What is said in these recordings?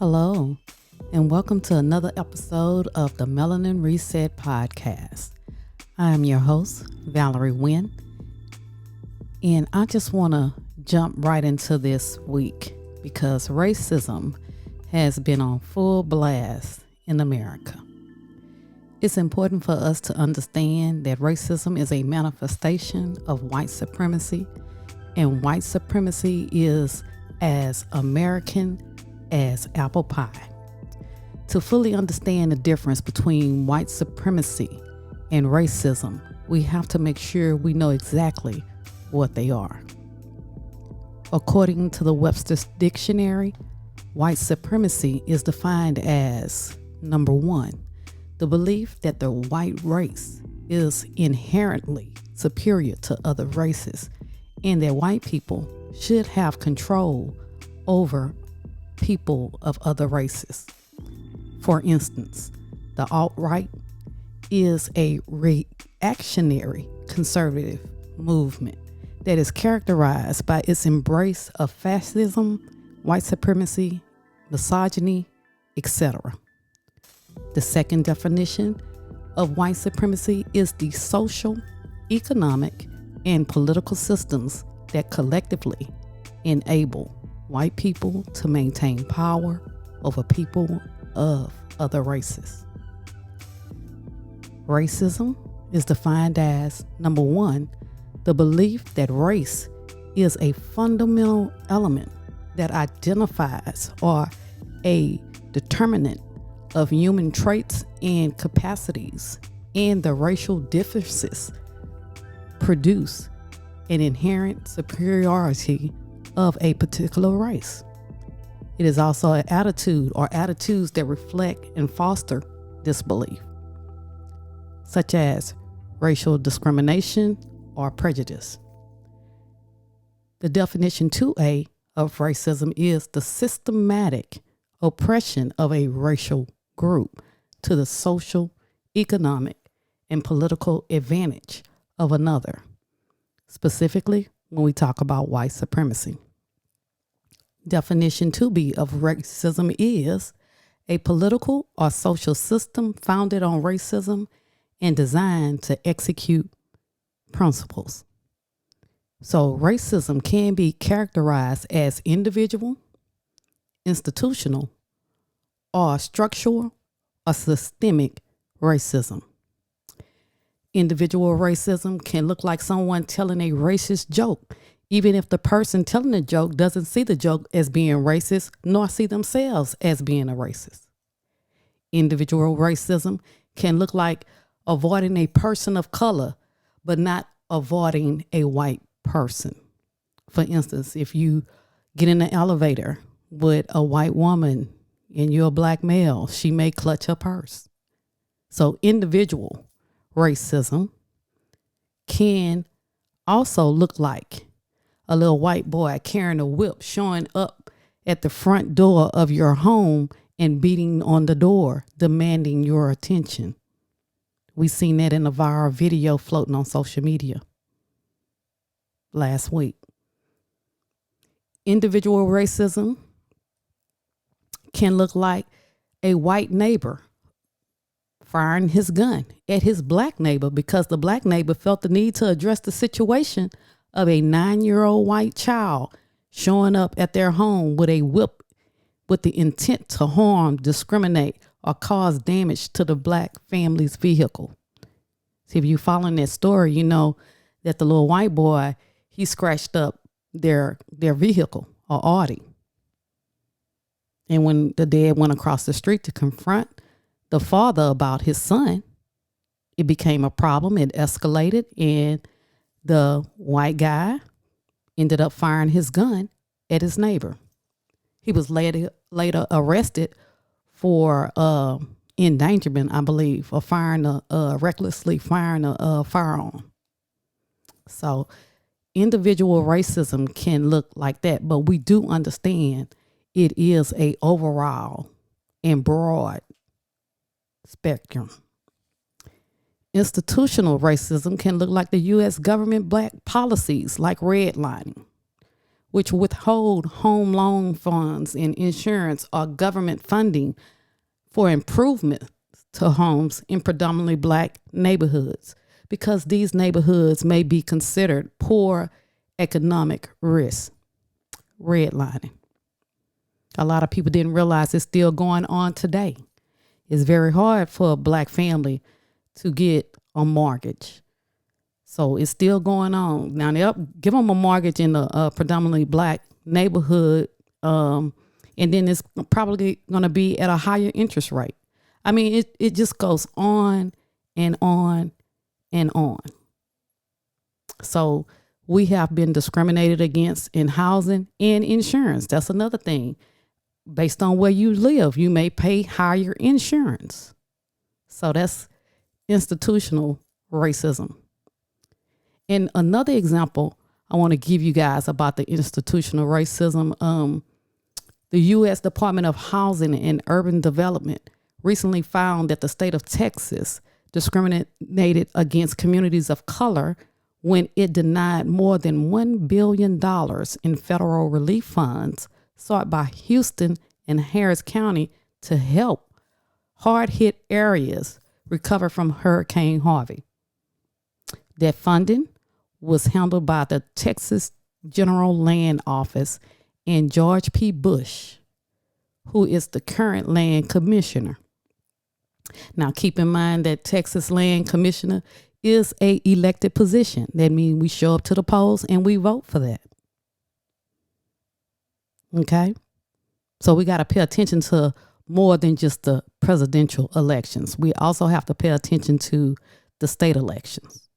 Hello, and welcome to another episode of the Melanin Reset Podcast. I am your host, Valarie Wynn, and I just want to jump right into this week because racism has been on full blast in America. It's important for us to understand that racism is a manifestation of white supremacy, and white supremacy is as American as apple pie. To fully understand the difference between white supremacy and racism, we have to make sure we know exactly what they are. According to the Webster's Dictionary, white supremacy is defined as, number one, the belief that the white race is inherently superior to other races and that white people should have control over people of other races. For instance, the alt-right is a reactionary conservative movement that is characterized by its embrace of fascism, white supremacy, misogyny, etc. The second definition of white supremacy is the social, economic, and political systems that collectively enable white people to maintain power over people of other races. Racism is defined as, number one, the belief that race is a fundamental element that identifies or a determinant of human traits and capacities, and the racial differences produce an inherent superiority of a particular race. It is also an attitude or attitudes that reflect and foster this belief, such as racial discrimination or prejudice. The definition 2A of racism is the systematic oppression of a racial group to the social, economic, and political advantage of another, specifically when we talk about white supremacy. Definition 2B of racism is a political or social system founded on racism and designed to execute principles. So racism can be characterized as individual, institutional, or structural or systemic racism. Individual racism can look like someone telling a racist joke, even if the person telling the joke doesn't see the joke as being racist, nor see themselves as being a racist. Individual racism can look like avoiding a person of color, but not avoiding a white person. For instance, if you get in an elevator with a white woman and you're a black male, she may clutch her purse. So individual racism can also look like a little white boy carrying a whip showing up at the front door of your home and beating on the door, demanding your attention. We seen that in a viral video floating on social media last week. Individual racism can look like a white neighbor firing his gun at his black neighbor because the black neighbor felt the need to address the situation of a 9-year-old white child showing up at their home with a whip with the intent to harm, discriminate, or cause damage to the black family's vehicle. See, if you following that story, you know that the little white boy, he scratched up their vehicle or Audi. And when the dad went across the street to confront the father about his son, it became a problem. It escalated, and the white guy ended up firing his gun at his neighbor. He was later arrested for endangerment, I believe, or recklessly firing a firearm. So individual racism can look like that, but we do understand it is a overall and broad spectrum. Institutional racism can look like the U.S. government black policies like redlining, which withhold home loan funds and insurance or government funding for improvement to homes in predominantly black neighborhoods, because these neighborhoods may be considered poor economic risk. Redlining. A lot of people didn't realize it's still going on today. It's very hard for a black family to get a mortgage. So it's still going on. Now they'll give them a mortgage in a predominantly black neighborhood, and then it's probably going to be at a higher interest rate. I mean, it just goes on and on and on. So we have been discriminated against in housing and insurance. That's another thing. Based on where you live, you may pay higher insurance. So that's institutional racism. And another example I want to give you guys about the institutional racism, the U.S. Department of Housing and Urban Development recently found that the state of Texas discriminated against communities of color when it denied more than $1 billion in federal relief funds sought by Houston and Harris County to help hard-hit areas recover from Hurricane Harvey. That funding was handled by the Texas General Land Office and George P. Bush, who is the current land commissioner. Now, keep in mind that Texas Land Commissioner is a elected position. That means we show up to the polls and we vote for that. Okay? So we got to pay attention to more than just the presidential elections. We also have to pay attention to the state elections.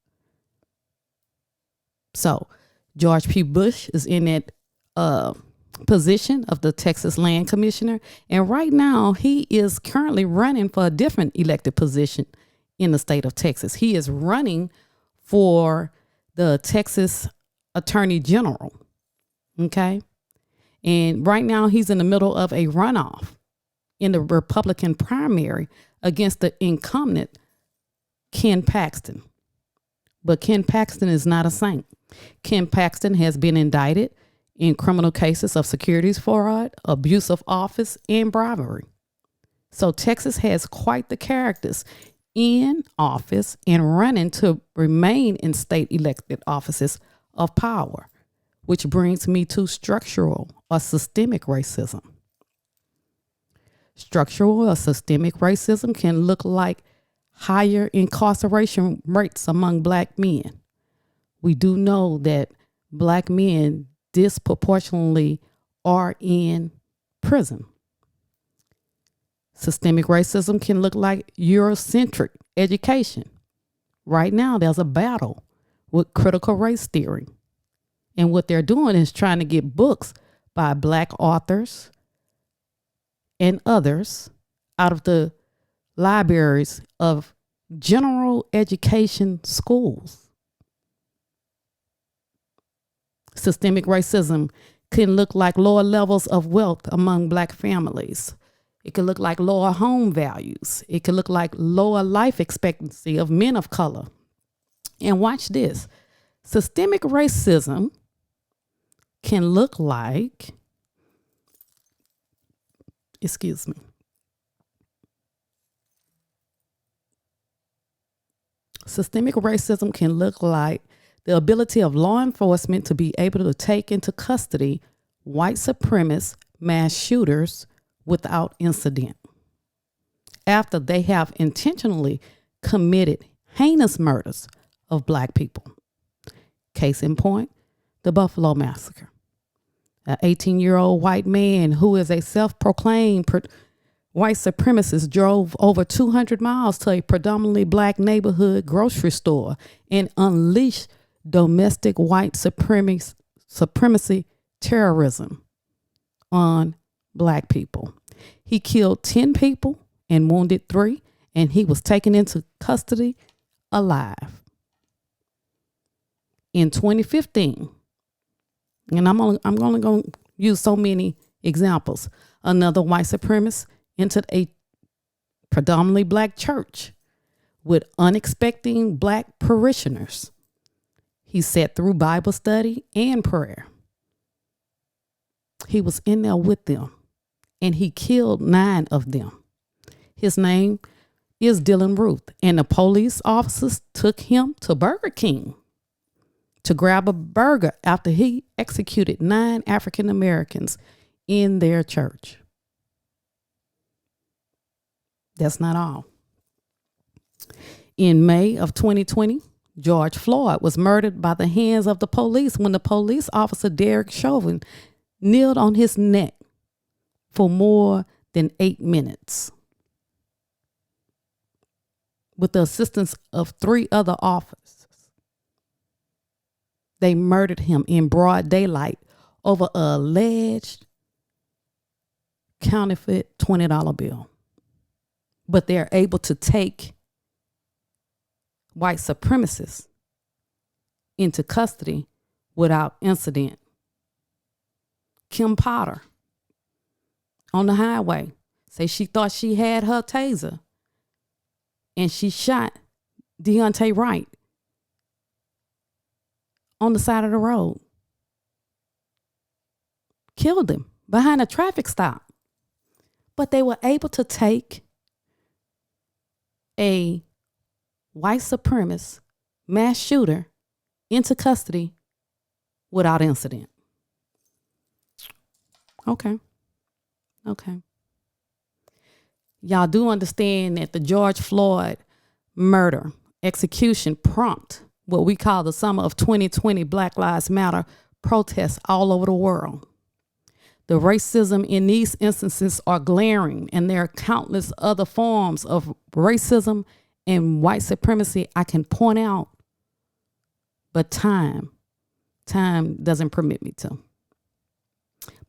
So George P. Bush is in that position of the Texas Land Commissioner. And right now he is currently running for a different elected position in the state of Texas. He is running for the Texas Attorney General. Okay. And right now he's in the middle of a runoff in the Republican primary against the incumbent Ken Paxton. But Ken Paxton is not a saint. Ken Paxton has been indicted in criminal cases of securities fraud, abuse of office, and bribery. So Texas has quite the characters in office and running to remain in state elected offices of power, which brings me to structural or systemic racism. Structural or systemic racism can look like higher incarceration rates among black men. We do know that black men disproportionately are in prison. Systemic racism can look like Eurocentric education. Right now, there's a battle with critical race theory. And what they're doing is trying to get books by black authors and others out of the libraries of general education schools. Systemic racism can look like lower levels of wealth among black families. It could look like lower home values. It could look like lower life expectancy of men of color. And watch this. Systemic racism can look like, excuse me. Systemic racism can look like the ability of law enforcement to be able to take into custody white supremacist mass shooters without incident after they have intentionally committed heinous murders of black people. Case in point, the Buffalo Massacre. An 18-year-old white man who is a self-proclaimed white supremacist drove over 200 miles to a predominantly black neighborhood grocery store and unleashed domestic white supremacy terrorism on black people. He killed 10 people and wounded 3, and he was taken into custody alive. In 2015, and I'm only going to use so many examples, another white supremacist entered a predominantly black church with unexpected black parishioners. He sat through Bible study and prayer. He was in there with them, and he killed 9 of them. His name is Dylan Ruth, and the police officers took him to Burger King to grab a burger after he executed 9 African Americans in their church. That's not all. In May of 2020, George Floyd was murdered by the hands of the police when the police officer Derek Chauvin kneeled on his neck for more than 8 minutes with the assistance of 3 other officers. They murdered him in broad daylight over an alleged counterfeit $20 bill. But they're able to take white supremacists into custody without incident. Kim Potter on the highway say she thought she had her taser and she shot Deontay Wright on the side of the road. Killed him behind a traffic stop. But they were able to take a white supremacist mass shooter into custody without incident. Okay. Y'all do understand that the George Floyd murder execution prompt what we call the summer of 2020 Black Lives Matter protests all over the world. The racism in these instances are glaring, and there are countless other forms of racism and white supremacy I can point out, but time doesn't permit me to.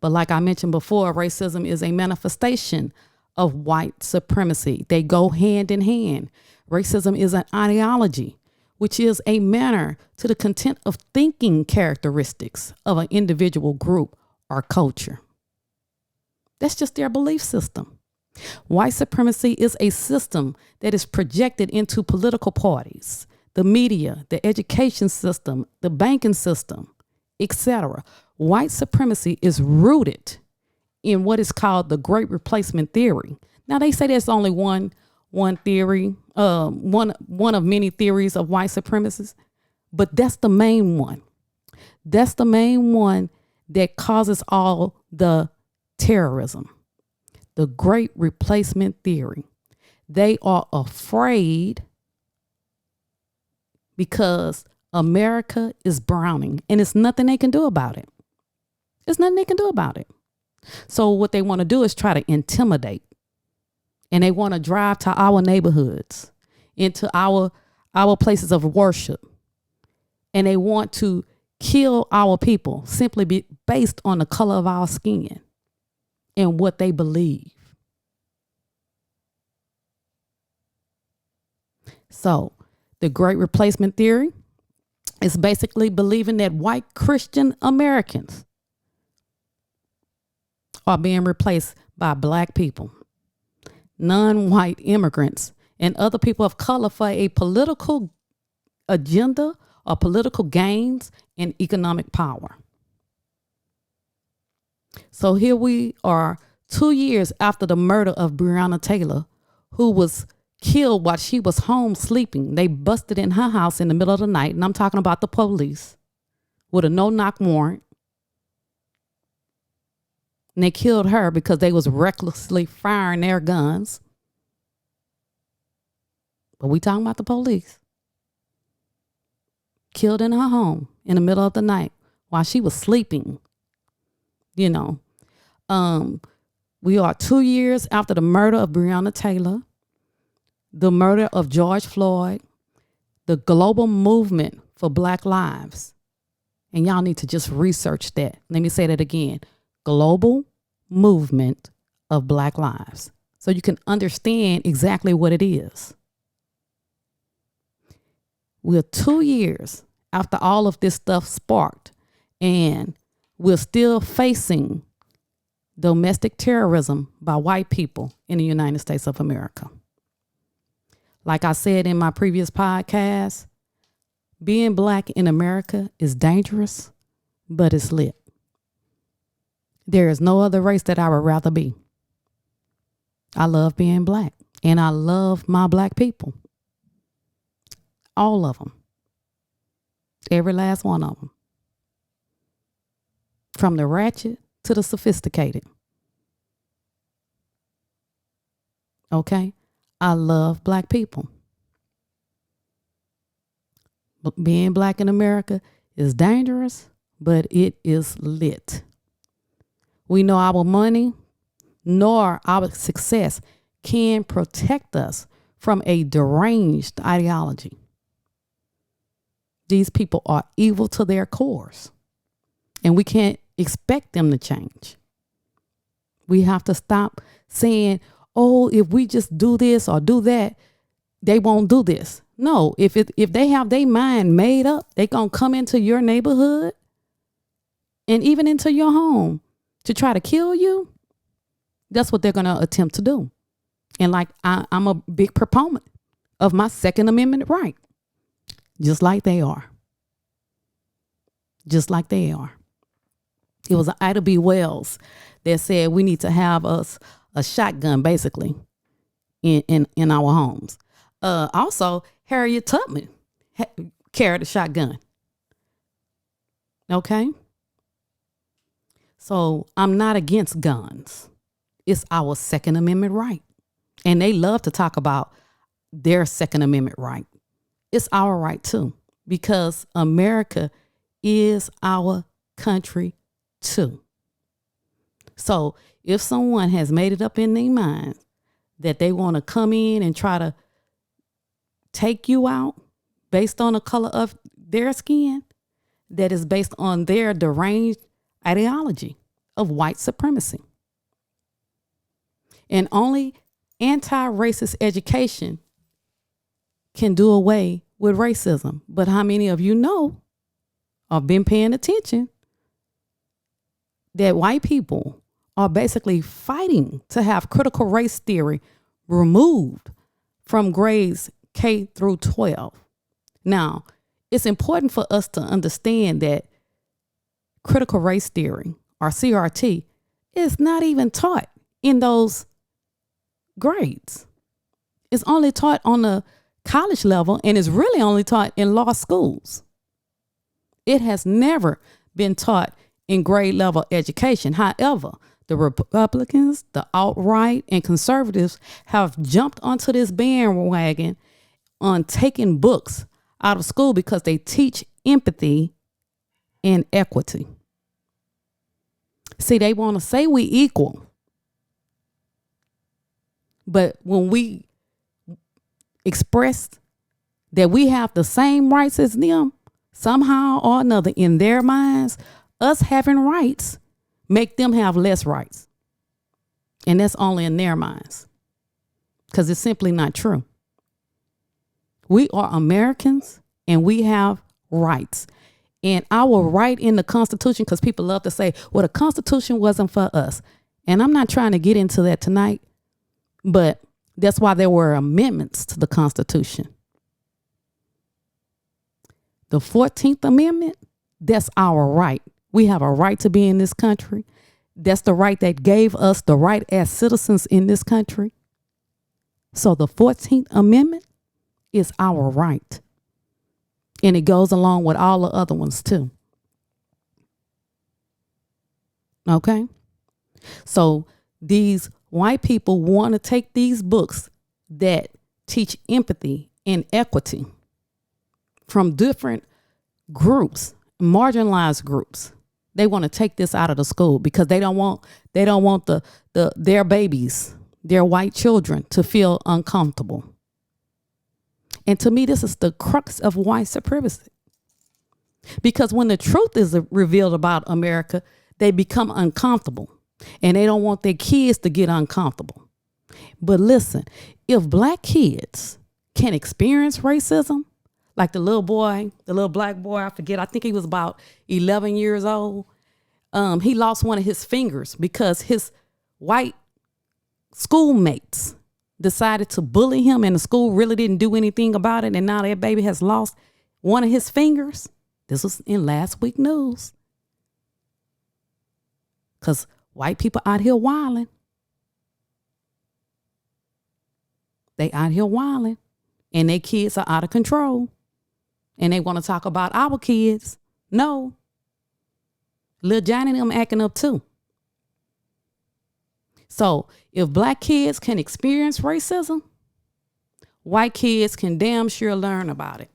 But like I mentioned before, racism is a manifestation of white supremacy. They go hand in hand. Racism is an ideology, which is a manner to the content of thinking characteristics of an individual group or culture. That's just their belief system. White supremacy is a system that is projected into political parties, the media, the education system, the banking system, etc. White supremacy is rooted in what is called the Great Replacement theory. Now they say there's only one theory, one of many theories of white supremacists, but that's the main one. That's the main one that causes all the terrorism. The Great Replacement theory. They are afraid because America is browning, and it's nothing they can do about it. There's nothing they can do about it. So what they want to do is try to intimidate, and they want to drive to our neighborhoods, into our places of worship, and they want to kill our people simply based on the color of our skin and what they believe. So the Great Replacement theory is basically believing that white Christian Americans are being replaced by black people, non-white immigrants, and other people of color for a political agenda or political gains and economic power. So here we are 2 years after the murder of Breonna Taylor, who was killed while she was home sleeping. They busted in her house in the middle of the night, and I'm talking about the police, with a no-knock warrant. And they killed her because they was recklessly firing their guns. But we talking about the police. Killed in her home in the middle of the night while she was sleeping. You know, we are 2 years after the murder of Breonna Taylor, the murder of George Floyd, the global movement for Black lives. And y'all need to just research that. Let me say that again. Global movement of Black lives. So you can understand exactly what it is. We're 2 years after all of this stuff sparked, and we're still facing domestic terrorism by white people in the United States of America. Like I said in my previous podcast, being black in America is dangerous, but it's lit. There is no other race that I would rather be. I love being black, and I love my black people. All of them. Every last one of them. From the ratchet to the sophisticated. Okay? I love black people. Being black in America is dangerous, but it is lit. We know our money nor our success can protect us from a deranged ideology. These people are evil to their cores, and we can't expect them to change. We have to stop saying, oh, if we just do this or do that, they won't do this. No, if they have their mind made up, they gonna come into your neighborhood and even into your home to try to kill you. That's what they're gonna attempt to do. And like I'm a big proponent of my Second Amendment right, just like they are. Just like they are. It was Ida B. Wells that said we need to have us a shotgun, basically, in our homes. Also, Harriet Tubman carried a shotgun. Okay? So I'm not against guns. It's our Second Amendment right. And they love to talk about their Second Amendment right. It's our right too, because America is our country too. So if someone has made it up in their minds that they want to come in and try to take you out based on the color of their skin, that is based on their deranged ideology of white supremacy. And only anti-racist education can do away with racism. But how many of you know or been paying attention that white people are basically fighting to have critical race theory removed from grades K through 12? Now, it's important for us to understand that critical race theory, or CRT, is not even taught in those grades. It's only taught on the college level, and is really only taught in law schools. It has never been taught in grade level education. However, the Republicans, the alt-right, and conservatives have jumped onto this bandwagon on taking books out of school because they teach empathy and equity. See, they want to say we equal, but when we express that we have the same rights as them, somehow or another in their minds, us having rights make them have less rights. And that's only in their minds, because it's simply not true. We are Americans and we have rights. And our right in the Constitution, because people love to say, well, the Constitution wasn't for us. And I'm not trying to get into that tonight, but that's why there were amendments to the Constitution. The 14th Amendment, that's our right. We have a right to be in this country. That's the right that gave us the right as citizens in this country. So the 14th Amendment is our right. And it goes along with all the other ones too. Okay? So these white people want to take these books that teach empathy and equity from different groups, marginalized groups. They want to take this out of the school because they don't want their babies, their white children, to feel uncomfortable. And to me, this is the crux of white supremacy. Because when the truth is revealed about America, they become uncomfortable and they don't want their kids to get uncomfortable. But listen, if black kids can experience racism, like the little black boy, I forget, I think he was about 11 years old. He lost one of his fingers because his white schoolmates decided to bully him, and the school really didn't do anything about it. And now that baby has lost one of his fingers. This was in last week's news. Because White people out here wilding. They out here wilding. And their kids are out of control. And they want to talk about our kids. No. Lil Johnny and them acting up too. So if black kids can experience racism, white kids can damn sure learn about it.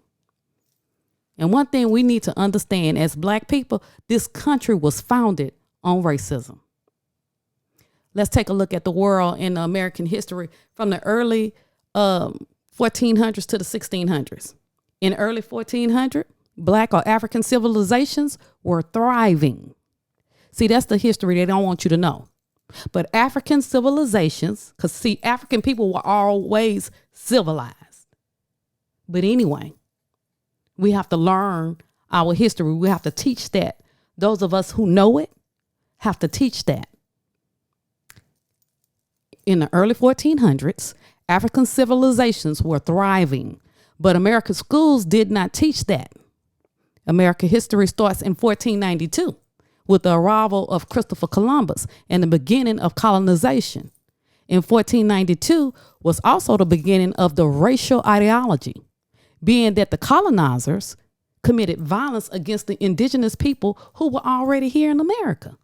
And one thing we need to understand as black people, this country was founded on racism. Let's take a look at the world in American history from the early 1400s to the 1600s. In early 1400, black or African civilizations were thriving. See, that's the history they don't want you to know. But African civilizations, because see, African people were always civilized. But anyway, we have to learn our history. We have to teach that. Those of us who know it have to teach that. In the early 1400s, African civilizations were thriving, but American schools did not teach that. American history starts in 1492 with the arrival of Christopher Columbus and the beginning of colonization. In 1492 was also the beginning of the racial ideology, being that the colonizers committed violence against the indigenous people who were already here in America.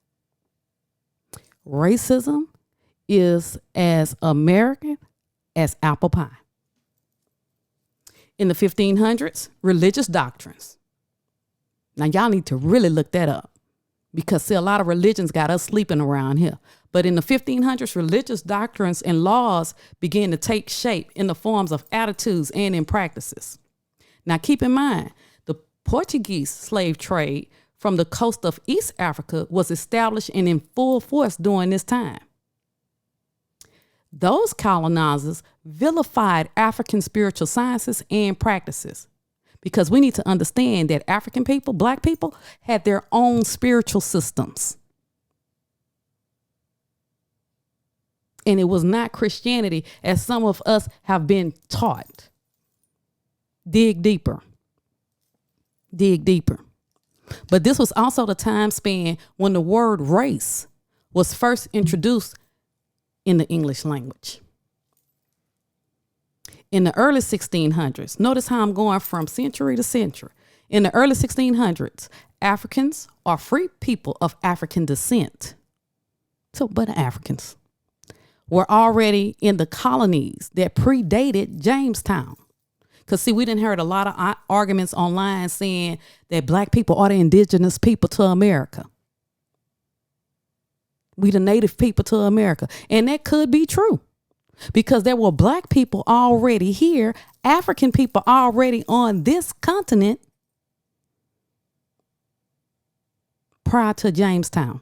Racism is as American as apple pie. In the 1500s, religious doctrines. Now, y'all need to really look that up because, see, a lot of religions got us sleeping around here. But in the 1500s, religious doctrines and laws began to take shape in the forms of attitudes and in practices. Now, keep in mind, the Portuguese slave trade from the coast of East Africa was established and in full force during this time. Those colonizers vilified African spiritual sciences and practices because we need to understand that African people, black people, had their own spiritual systems. And it was not Christianity as some of us have been taught. Dig deeper. Dig deeper. But this was also the time span when the word race was first introduced in the English language. In the early 1600s, notice how I'm going from century to century. In the early 1600s, Africans are free people of African descent. So, but Africans were already in the colonies that predated Jamestown. Because, see, we didn't heard a lot of arguments online saying that black people are the indigenous people to America. We the native people to America. And that could be true because there were black people already here, African people already on this continent prior to Jamestown.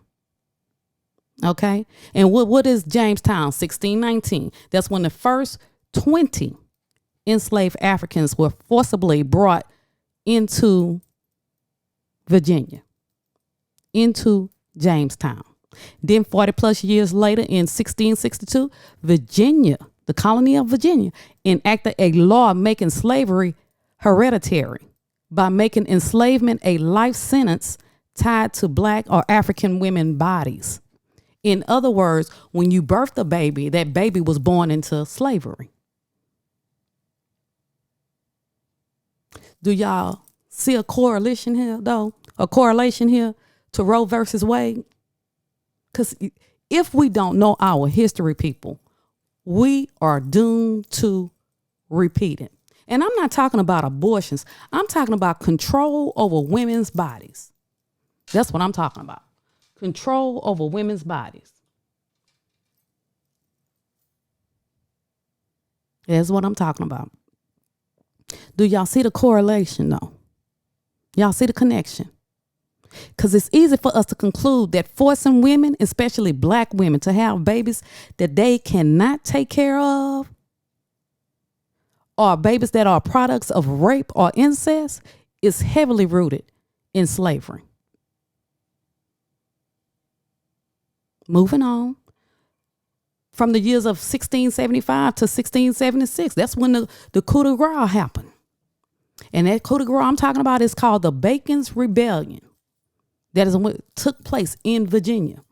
Okay. And what is Jamestown? 1619. That's when the first 20 enslaved Africans were forcibly brought into Virginia, into Jamestown. Then 40 plus years later in 1662, Virginia, the colony of Virginia, enacted a law making slavery hereditary by making enslavement a life sentence tied to black or African women bodies. In other words, when you birthed a baby, that baby was born into slavery. Do y'all see a correlation here, though? A correlation here to Roe versus Wade? Because if we don't know our history, people, we are doomed to repeat it. And I'm not talking about abortions. I'm talking about control over women's bodies. That's what I'm talking about. Control over women's bodies. That's what I'm talking about. Do y'all see the correlation, though? Y'all see the connection? Because it's easy for us to conclude that forcing women, especially black women, to have babies that they cannot take care of, or babies that are products of rape or incest, is heavily rooted in slavery. Moving on. From the years of 1675 to 1676, that's when the coup de grace happened. And that coup de grace I'm talking about is called the Bacon's Rebellion. That is what took place in Virginia.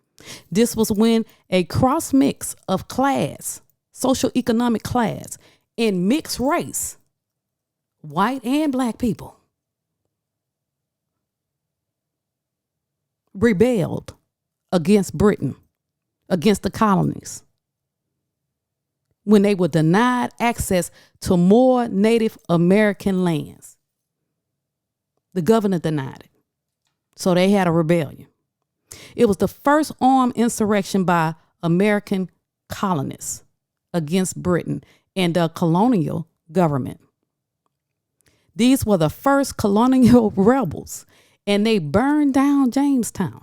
This was when a cross mix of class, social economic class, and mixed race, white and black people, rebelled against Britain, against the colonies, when they were denied access to more Native American lands. The governor denied it. So they had a rebellion. It was the first armed insurrection by American colonists against Britain and the colonial government. These were the first colonial rebels, and they burned down Jamestown.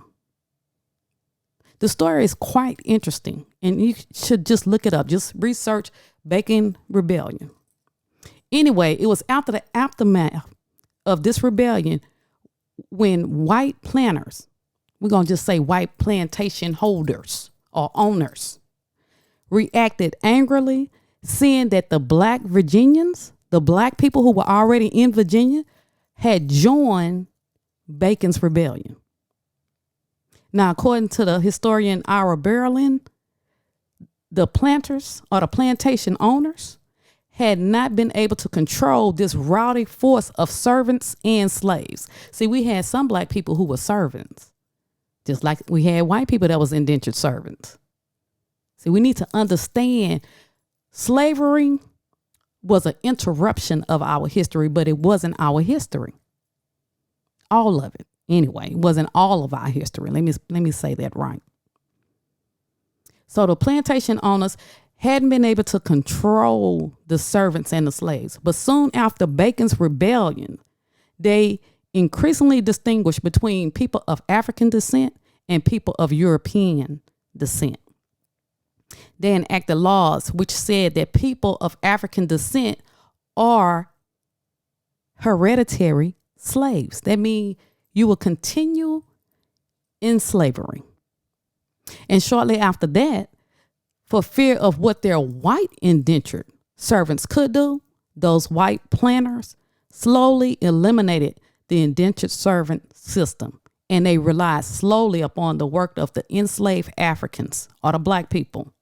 The story is quite interesting, and you should just look it up. Just research Bacon Rebellion. Anyway, it was after the aftermath of this rebellion when white planters, we're going to just say white plantation holders or owners, reacted angrily, seeing that the black Virginians, the black people who were already in Virginia, had joined Bacon's rebellion. Now, according to the historian Ira Berlin, the planters or the plantation owners had not been able to control this rowdy force of servants and slaves. See, we had some black people who were servants, just like we had white people that was indentured servants. See, we need to understand slavery was an interruption of our history, but it wasn't our history. All of it. Anyway, it wasn't all of our history. Let me say that right. So the plantation owners hadn't been able to control the servants and the slaves. But soon after Bacon's rebellion, they increasingly distinguished between people of African descent and people of European descent. They enacted laws which said that people of African descent are hereditary slaves. That means you will continue in slavery. And shortly after that, for fear of what their white indentured servants could do, those white planters slowly eliminated the indentured servant system, and they relied slowly upon the work of the enslaved Africans or the black people.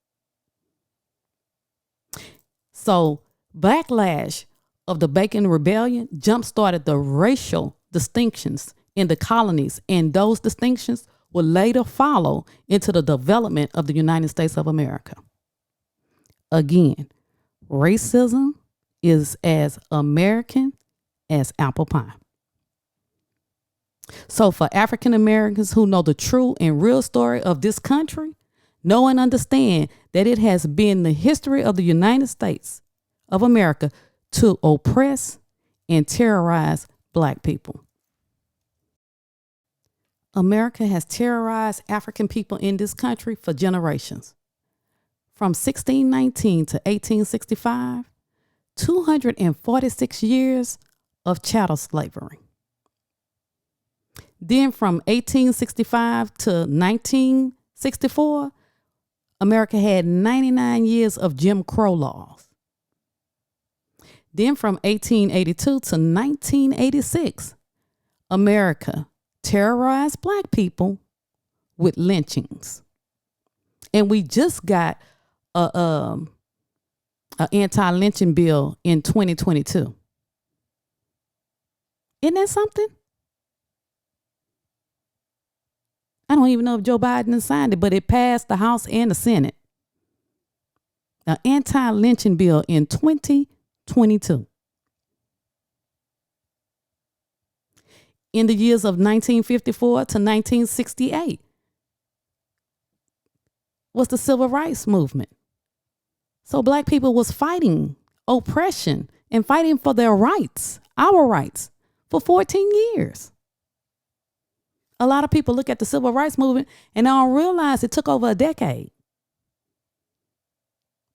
So backlash of the Bacon Rebellion jump-started the racial distinctions in the colonies, and those distinctions would later follow into the development of the United States of America. Again, racism is as American as apple pie. So for African Americans who know the true and real story of this country, know and understand that it has been the history of the United States of America to oppress and terrorize black people. America has terrorized African people in this country for generations. From 1619 to 1865, 246 years of chattel slavery. Then from 1865 to 1964, America had 99 years of Jim Crow laws. Then from 1882 to 1986, America terrorized black people with lynchings. And we just got a anti-lynching bill in 2022. Isn't that something? I don't even know if Joe Biden signed it, but it passed the House and the Senate. An anti-lynching bill in 2022. In the years of 1954 to 1968 was the Civil Rights Movement. So black people was fighting oppression and fighting for their rights, our rights, for 14 years. A lot of people look at the Civil Rights Movement and they don't realize it took over a decade.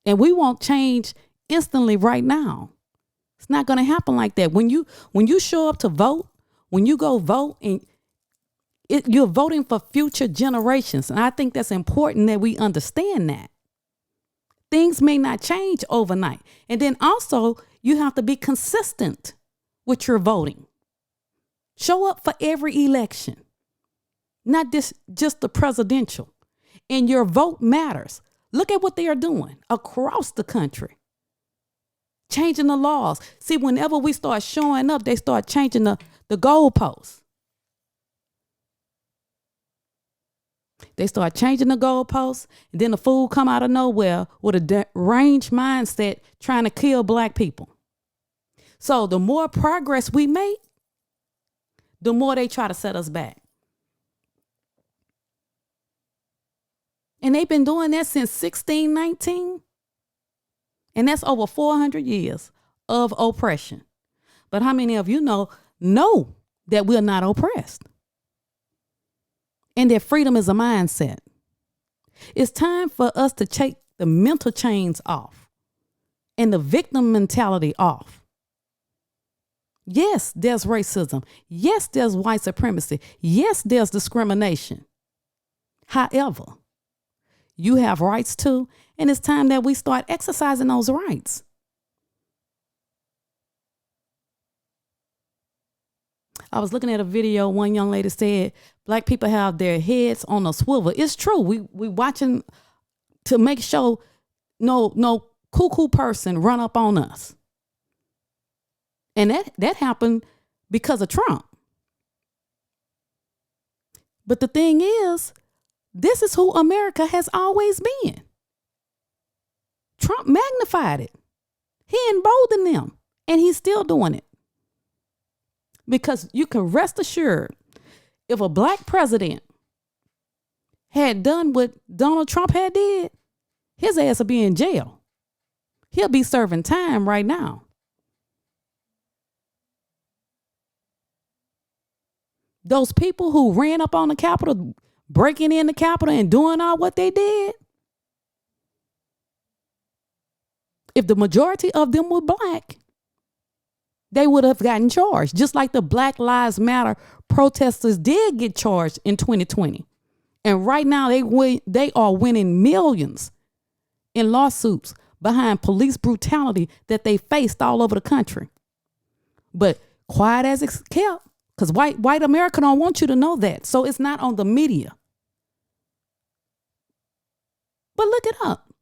And we won't change instantly right now. It's not going to happen like that. When you show up to vote, when you go vote, and you're voting for future generations. And I think that's important that we understand that. Things may not change overnight. And then also, you have to be consistent with your voting. Show up for every election, not just the presidential. and your vote matters. Look at what they are doing across the country. Changing the laws. See, whenever we start showing up, they start changing the goalposts. They start changing the goalposts, and then the fool come out of nowhere with a deranged mindset trying to kill black people. So the more progress we make, the more they try to set us back. And they've been doing that since 1619. And that's over 400 years of oppression. But how many of you know that we're not oppressed? And that freedom is a mindset. It's time for us to take the mental chains off and the victim mentality off. Yes, there's racism. Yes, there's white supremacy. Yes, there's discrimination. However, you have rights too, and it's time that we start exercising those rights. I was looking at a video. One young lady said, black people have their heads on a swivel. It's true. We watching to make sure no cuckoo person run up on us. And that happened because of Trump. But the thing is, this is who America has always been. Trump magnified it. He emboldened them, and he's still doing it. Because you can rest assured, if a black president had done what Donald Trump had did, his ass will be in jail. He'll be serving time right now. Those people who ran up on the Capitol, breaking in the Capitol and doing all what they did, if the majority of them were black, they would have gotten charged, just like the Black Lives Matter protesters did get charged in 2020. And right now they are winning millions in lawsuits behind police brutality that they faced all over the country. But quiet as it's kept, because white America don't want you to know that. So it's not on the media. But look it up.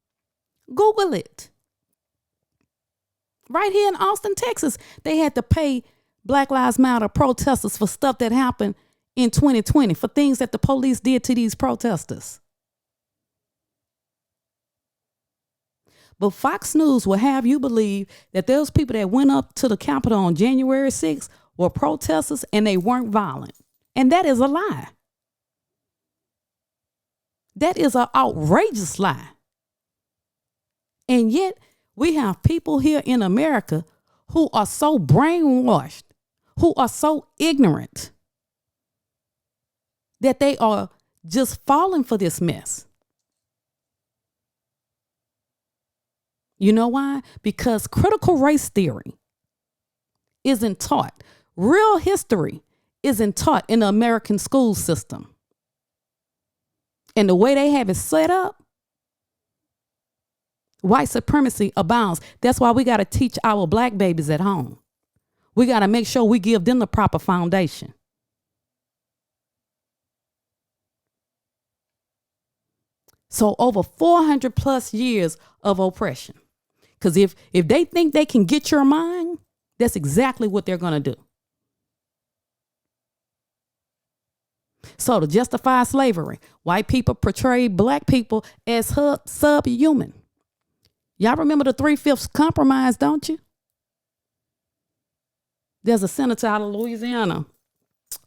Google it. Right here in Austin, Texas, they had to pay Black Lives Matter protesters for stuff that happened in 2020, for things that the police did to these protesters. But Fox News will have you believe that those people that went up to the Capitol on January 6th were protesters and they weren't violent. And that is a lie. That is an outrageous lie. And yet, we have people here in America who are so brainwashed, who are so ignorant, that they are just falling for this mess. You know why? Because critical race theory isn't taught. Real history isn't taught in the American school system. And the way they have it set up, white supremacy abounds. That's why we got to teach our black babies at home. We got to make sure we give them the proper foundation. So over 400 plus years of oppression. Because if they think they can get your mind, that's exactly what they're going to do. So to justify slavery, white people portray black people as subhuman. Y'all remember the 3/5 compromise, don't you? There's a senator out of Louisiana,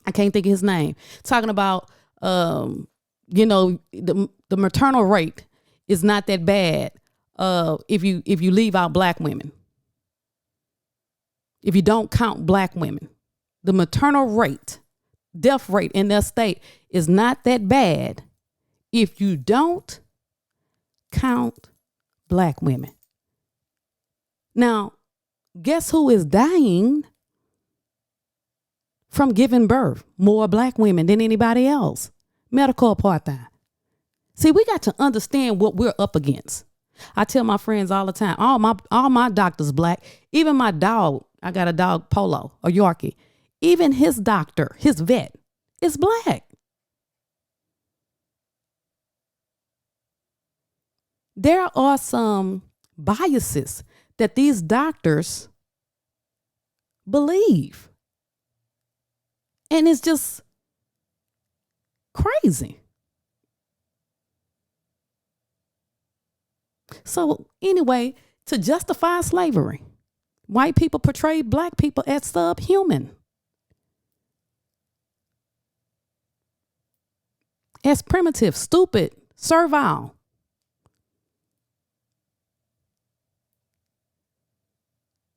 I can't think of his name, talking about, the maternal rate is not that bad if you leave out black women. If you don't count black women, the maternal rate, death rate in their state is not that bad if you don't count black women. Now, guess who is dying from giving birth? More black women than anybody else. Medical apartheid. See, we got to understand what we're up against. I tell my friends all the time, all my doctors black, even my dog, I got a dog, Polo, a Yorkie, even his doctor, his vet is black. there are some biases that these doctors believe. And it's just crazy. So anyway, to justify slavery, white people portrayed black people as subhuman, as primitive, stupid, servile.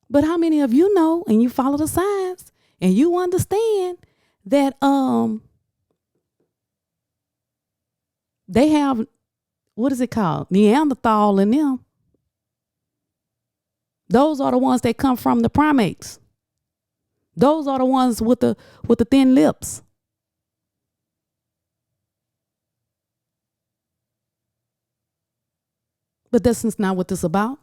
But how many of you know and you follow the signs and you understand that they have, what is it called? Neanderthal in them. Those are the ones that come from the primates. Those are the ones with the thin lips. But that's not what this is about.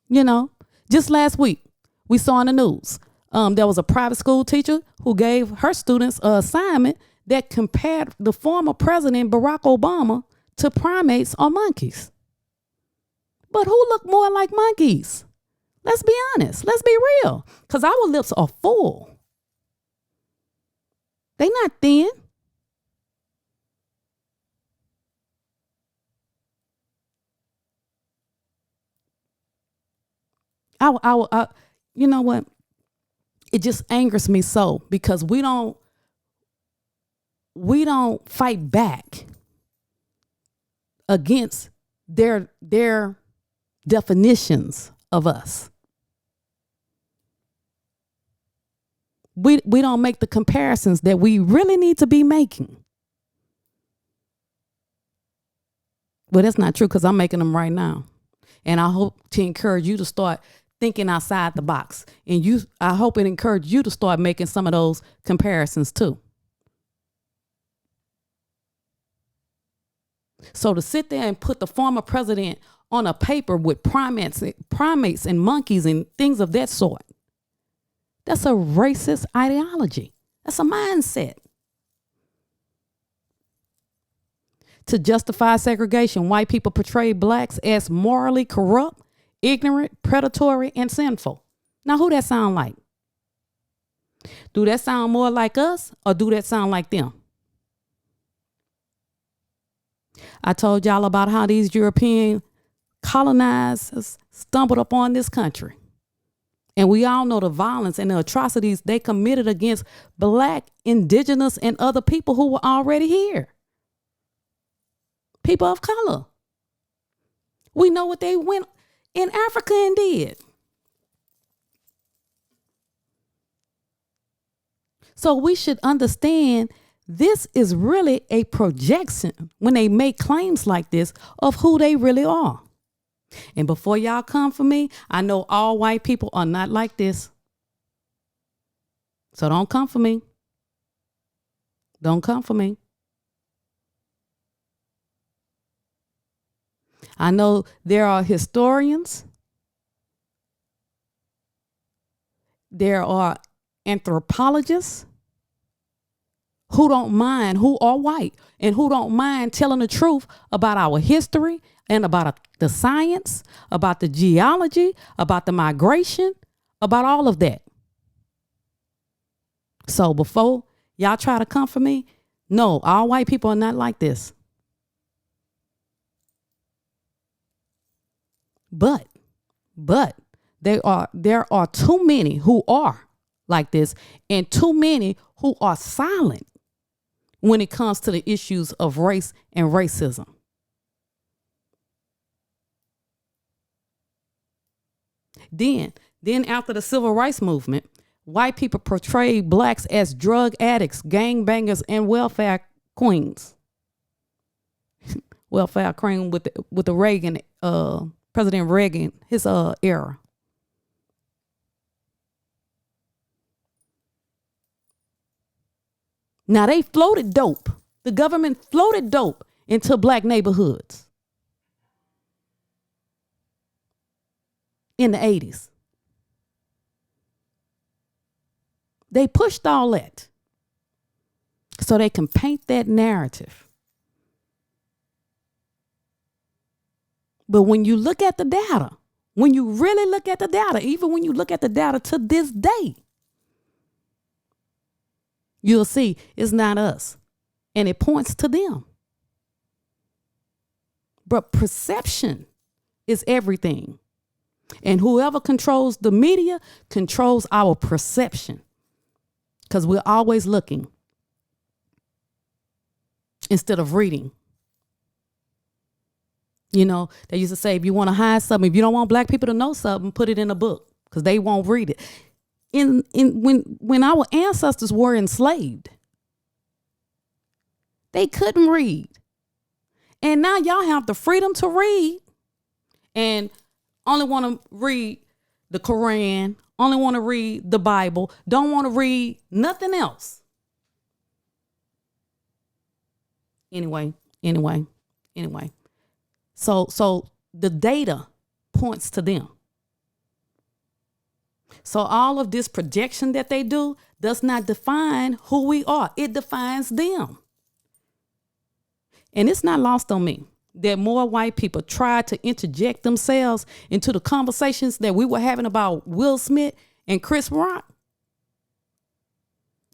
You know, just last week, we saw in the news, there was a private school teacher who gave her students an assignment that compared the former president, Barack Obama, to primates or monkeys. But who look more like monkeys? Let's be honest. Let's be real. Because our lips are full. They not thin. You know what? It just angers me so because we don't fight back against their definitions of us. We don't make the comparisons that we really need to be making. But that's not true because I'm making them right now. And I hope to encourage you to start thinking outside the box. And I hope it encourages you to start making some of those comparisons too. So to sit there and put the former president on a paper with primates and monkeys and things of that sort, that's a racist ideology. That's a mindset. To justify segregation, white people portray blacks as morally corrupt, ignorant, predatory, and sinful. Now, who that sound like? Do that sound more like us or do that sound like them? I told y'all about how these European colonizers stumbled upon this country. And we all know the violence and the atrocities they committed against black, indigenous, and other people who were already here. People of color. We know what they went in Africa and did. So we should understand this is really a projection when they make claims like this of who they really are. And before y'all come for me, I know all white people are not like this. So don't come for me. Don't come for me. I know there are historians. There are anthropologists who don't mind, who are white, and who don't mind telling the truth about our history and about the science, about the geology, about the migration, about all of that. So before y'all try to come for me, no, all white people are not like this. But there are too many who are like this and too many who are silent when it comes to the issues of race and racism. Then after the civil rights movement, white people portrayed blacks as drug addicts, gangbangers, and welfare queens. Welfare queen with the Reagan, President Reagan, his era. Now they floated dope. The government floated dope into black neighborhoods in the 80s. They pushed all that so they can paint that narrative. But when you look at the data, when you really look at the data, even when you look at the data to this day, you'll see it's not us. And it points to them. But perception is everything. And whoever controls the media controls our perception. Because we're always looking instead of reading. You know, they used to say, if you want to hide something, if you don't want black people to know something, put it in a book because they won't read it. When our ancestors were enslaved, they couldn't read. And now y'all have the freedom to read and only want to read the Quran, only want to read the Bible, don't want to read nothing else. Anyway. So the data points to them. So all of this projection that they do does not define who we are. It defines them. And it's not lost on me that more white people tried to interject themselves into the conversations that we were having about Will Smith and Chris Rock.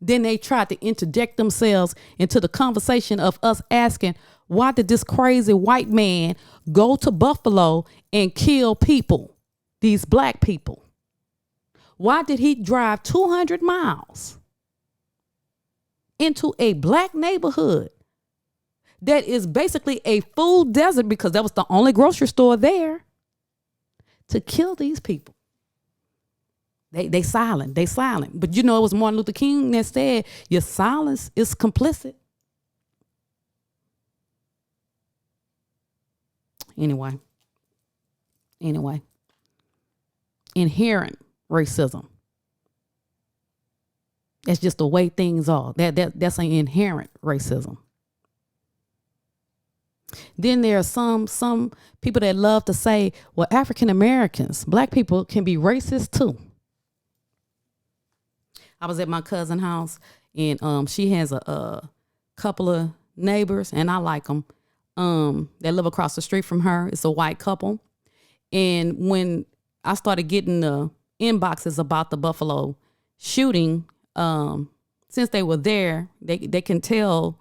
Then they tried to interject themselves into the conversation of us asking, why did this crazy white man go to Buffalo and kill people, these black people? Why did he drive 200 miles into a black neighborhood that is basically a food desert because that was the only grocery store there to kill these people? They silent. But you know, it was Martin Luther King that said, your silence is complicit. Anyway. Inherent racism. That's just the way things are. That's an inherent racism. Then there are some people that love to say, well, African Americans, black people can be racist too. I was at my cousin's house and she has a couple of neighbors and I like them. That live across the street from her. It's a white couple. And when I started getting the inboxes about the Buffalo shooting, since they were there, they can tell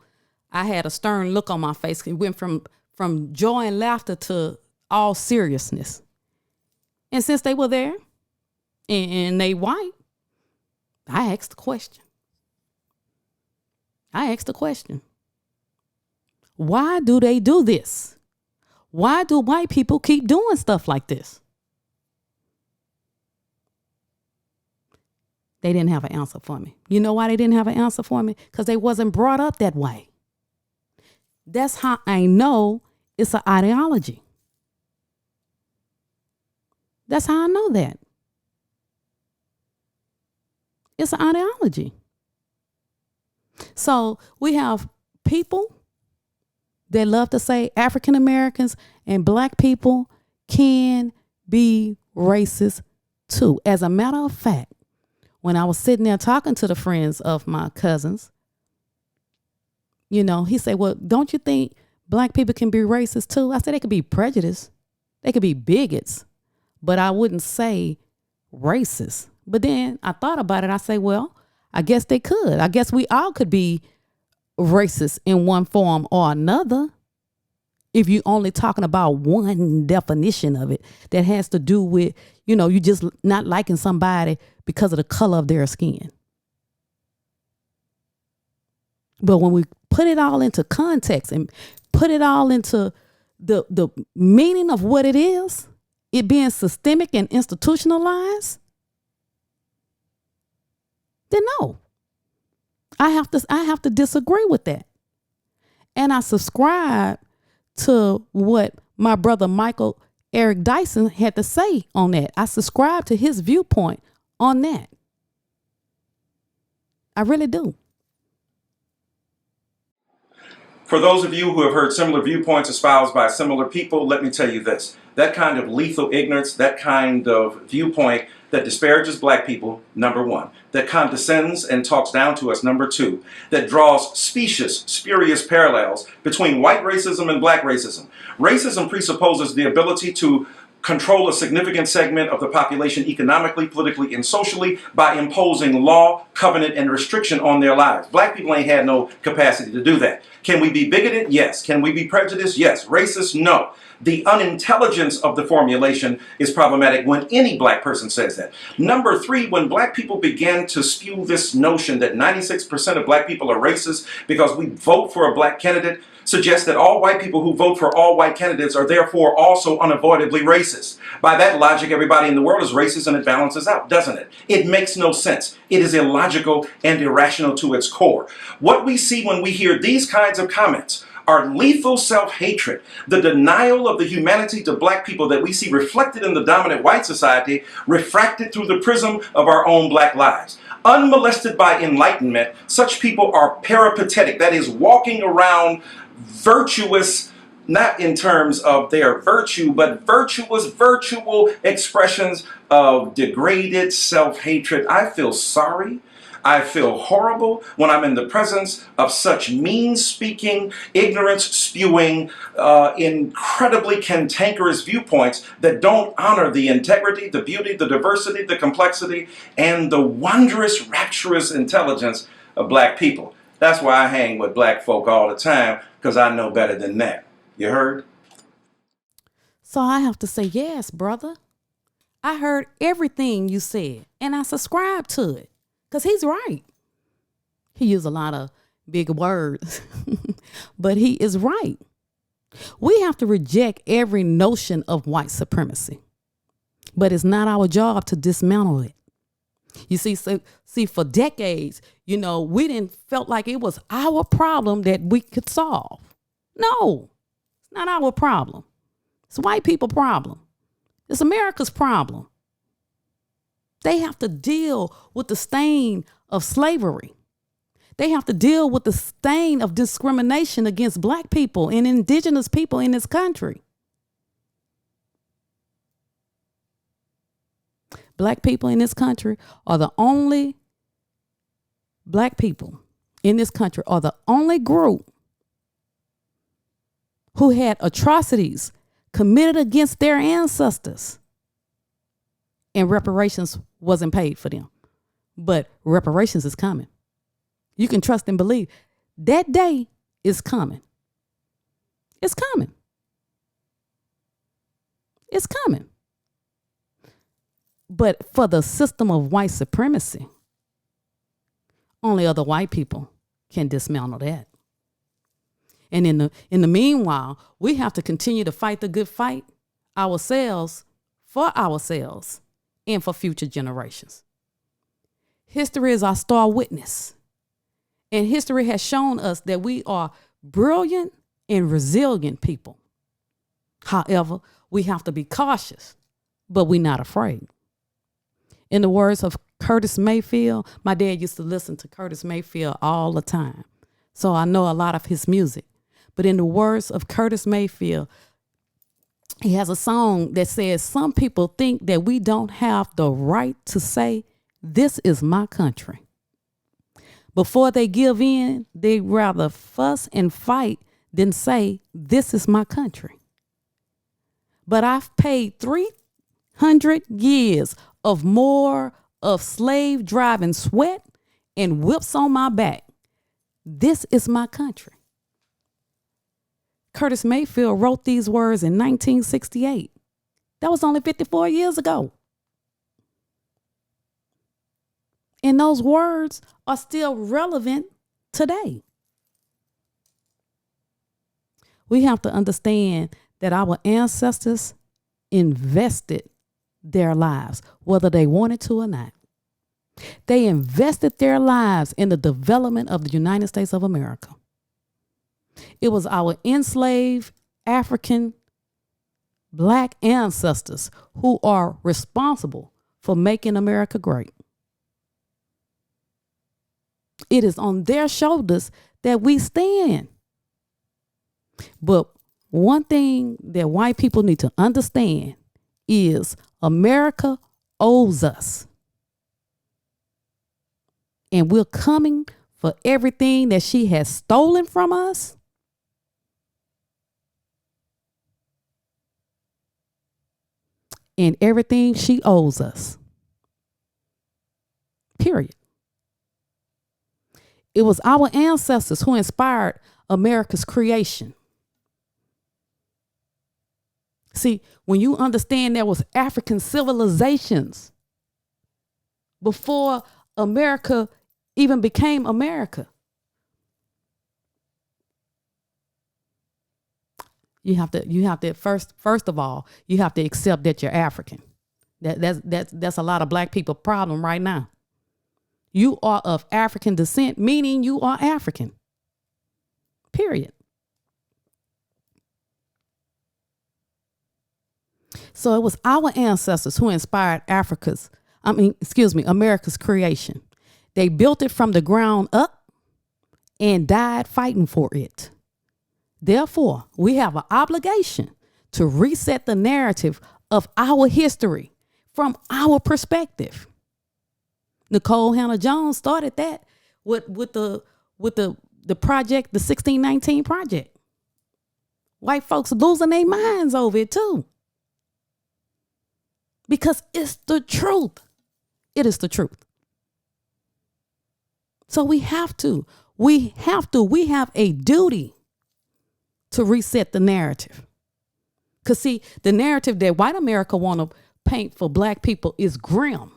I had a stern look on my face. It went from joy and laughter to all seriousness. And since they were there and they white, I asked the question. Why do they do this? Why do white people keep doing stuff like this? They didn't have an answer for me. You know why they didn't have an answer for me? Because they wasn't brought up that way. That's how I know it's an ideology. That's how I know that. It's an ideology. So we have people that love to say African Americans and black people can be racist too. As a matter of fact, when I was sitting there talking to the friends of my cousins, you know, he said, well, don't you think black people can be racist too? I said, they could be prejudiced. They could be bigots, but I wouldn't say racist. But then I thought about it. I say, well, I guess they could. I guess we all could be racist in one form or another if you're only talking about one definition of it that has to do with, you know, you just not liking somebody because of the color of their skin. But when we put it all into context and put it all into the meaning of what it is, it being systemic and institutionalized, then no, I have to disagree with that. And I subscribe to what my brother Michael Eric Dyson had to say on that. I subscribe to his viewpoint on that. I really do. For those of you who have heard similar viewpoints espoused by similar people, let me tell you this. That kind of lethal ignorance, that kind of viewpoint that disparages black people, number one, that condescends and talks down to us, number two, that draws specious, spurious parallels between white racism and black racism. Racism presupposes the ability to control a significant segment of the population economically, politically, and socially by imposing law, covenant, and restriction on their lives. Black people ain't had no capacity to do that. Can we be bigoted? Yes. Can we be prejudiced? Yes. Racist? No. The unintelligence of the formulation is problematic when any black person says that. Number three, when black people began to spew this notion that 96% of black people are racist because we vote for a black candidate, suggests that all white people who vote for all white candidates are therefore also unavoidably racist. By that logic, everybody in the world is racist and it balances out, doesn't it? It makes no sense. It is illogical and irrational to its core. What we see when we hear these kinds of comments are lethal self-hatred, the denial of the humanity to black people that we see reflected in the dominant white society, refracted through the prism of our own black lives. Unmolested by enlightenment, such people are peripatetic, that is, walking around virtuous, not in terms of their virtue, but virtuous, virtual expressions of degraded self-hatred. I feel sorry. I feel horrible when I'm in the presence of such mean-speaking, ignorance-spewing, incredibly cantankerous viewpoints that don't honor the integrity, the beauty, the diversity, the complexity, and the wondrous, rapturous intelligence of black people. That's why I hang with black folk all the time, because I know better than that. You heard? So I have to say, yes, brother. I heard everything you said, and I subscribe to it, because he's right. He used a lot of big words, but he is right. We have to reject every notion of white supremacy, but it's not our job to dismantle it. You see, for decades, we didn't felt like it was our problem that we could solve. No, it's not our problem. It's white people's problem. It's America's problem. They have to deal with the stain of slavery. They have to deal with the stain of discrimination against black people and indigenous people in this country. Black people in this country are the only black people in this country are the only group who had atrocities committed against their ancestors and reparations wasn't paid for them. But reparations is coming. You can trust and believe that day is coming. It's coming. It's coming. But for the system of white supremacy, only other white people can dismantle that. And in the meanwhile, we have to continue to fight the good fight ourselves, for ourselves, and for future generations. History is our star witness. And history has shown us that we are brilliant and resilient people. However, we have to be cautious, but we're not afraid. In the words of Curtis Mayfield, my dad used to listen to Curtis Mayfield all the time, so I know a lot of his music. But in the words of Curtis Mayfield, he has a song that says, some people think that we don't have the right to say, this is my country. Before they give in, they rather fuss and fight than say, this is my country. But I've paid 300 years of more of slave driving sweat and whips on my back. This is my country. Curtis Mayfield wrote these words in 1968. That was only 54 years ago. And those words are still relevant today. We have to understand that our ancestors invested their lives, whether they wanted to or not. They invested their lives in the development of the United States of America. It was our enslaved African black ancestors who are responsible for making America great. It is on their shoulders that we stand. But one thing that white people need to understand is America owes us. And we're coming for everything that she has stolen from us. And everything she owes us. Period. It was our ancestors who inspired America's creation. See, when you understand there was African civilizations before America even became America, you have to first of all, you have to accept that you're African. That's a lot of black people problem right now. You are of African descent, meaning you are African. Period. So it was our ancestors who inspired America's creation. They built it from the ground up and died fighting for it. Therefore, we have an obligation to reset the narrative of our history from our perspective. Nicole Hannah Jones started that with the project, the 1619 project. White folks are losing their minds over it too. Because it's the truth. It is the truth. So we have a duty to reset the narrative. Because see, the narrative that white America want to paint for black people is grim.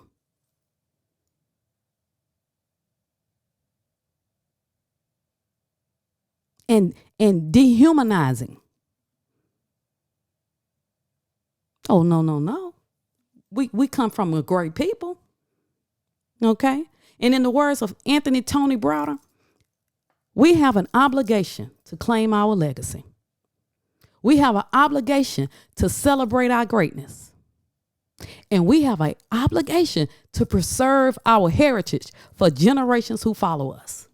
And dehumanizing. Oh, no. We come from a great people. Okay? And in the words of Anthony Tony Browder, we have an obligation to claim our legacy. We have an obligation to celebrate our greatness. And we have an obligation to preserve our heritage for generations who follow us.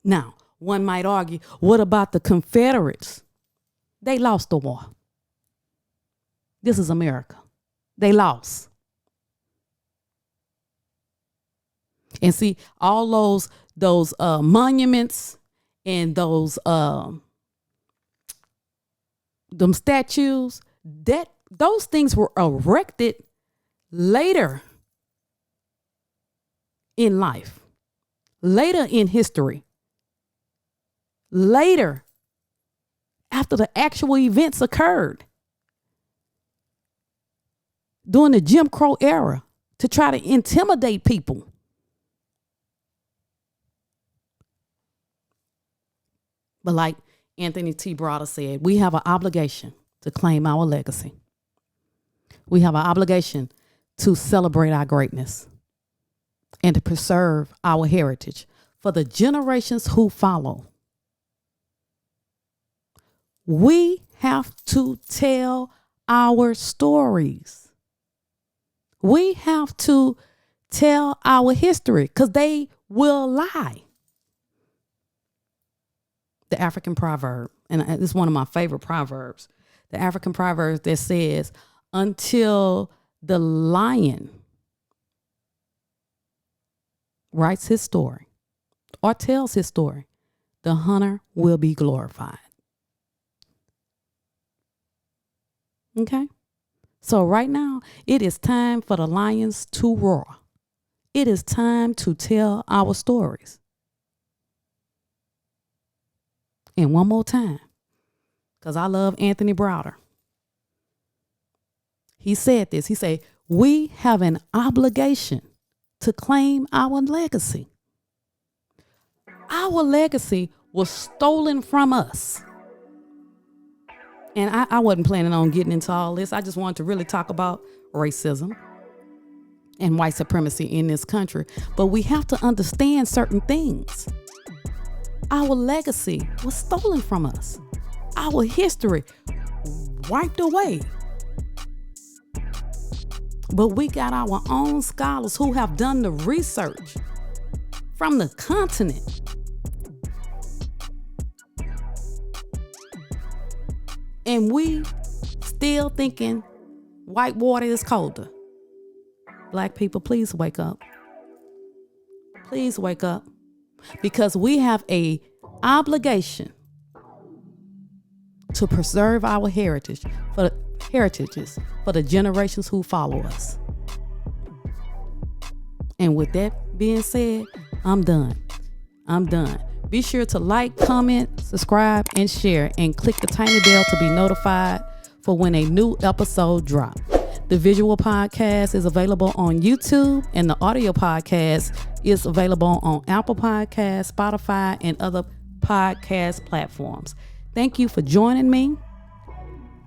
Now, one might argue, what about the Confederates? They lost the war. This is America. They lost. And see, all those monuments and those them statues, those things were erected later in life, later in history, later after the actual events occurred during the Jim Crow era to try to intimidate people. But like Anthony T. Browder said, we have an obligation to claim our legacy. We have an obligation to celebrate our greatness and to preserve our heritage for the generations who follow. We have to tell our stories. We have to tell our history because they will lie. The African proverb, and it's one of my favorite proverbs, the African proverb that says, until the lion writes his story or tells his story, the hunter will be glorified. Okay? So right now, it is time for the lions to roar. It is time to tell our stories. And one more time, because I love Anthony Browder. He said this. He said, we have an obligation to claim our legacy. Our legacy was stolen from us. And I wasn't planning on getting into all this. I just wanted to really talk about racism and white supremacy in this country. But we have to understand certain things. Our legacy was stolen from us. Our history wiped away. But we got our own scholars who have done the research from the continent. And we still thinking White water is colder. Black people, please wake up. Please wake up. Because we have a obligation to preserve our heritages for the generations who follow us. And with that being said, I'm done. Be sure to like, comment, subscribe, and share, and click the tiny bell to be notified for when a new episode drops. The visual podcast is available on YouTube, and the audio podcast is available on Apple Podcasts, Spotify, and other podcast platforms. Thank you for joining me.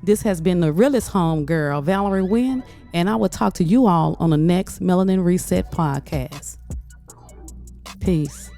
This has been the realest home girl, Valarie Wynn, and I will talk to you all on the next Melanin Reset podcast. Peace.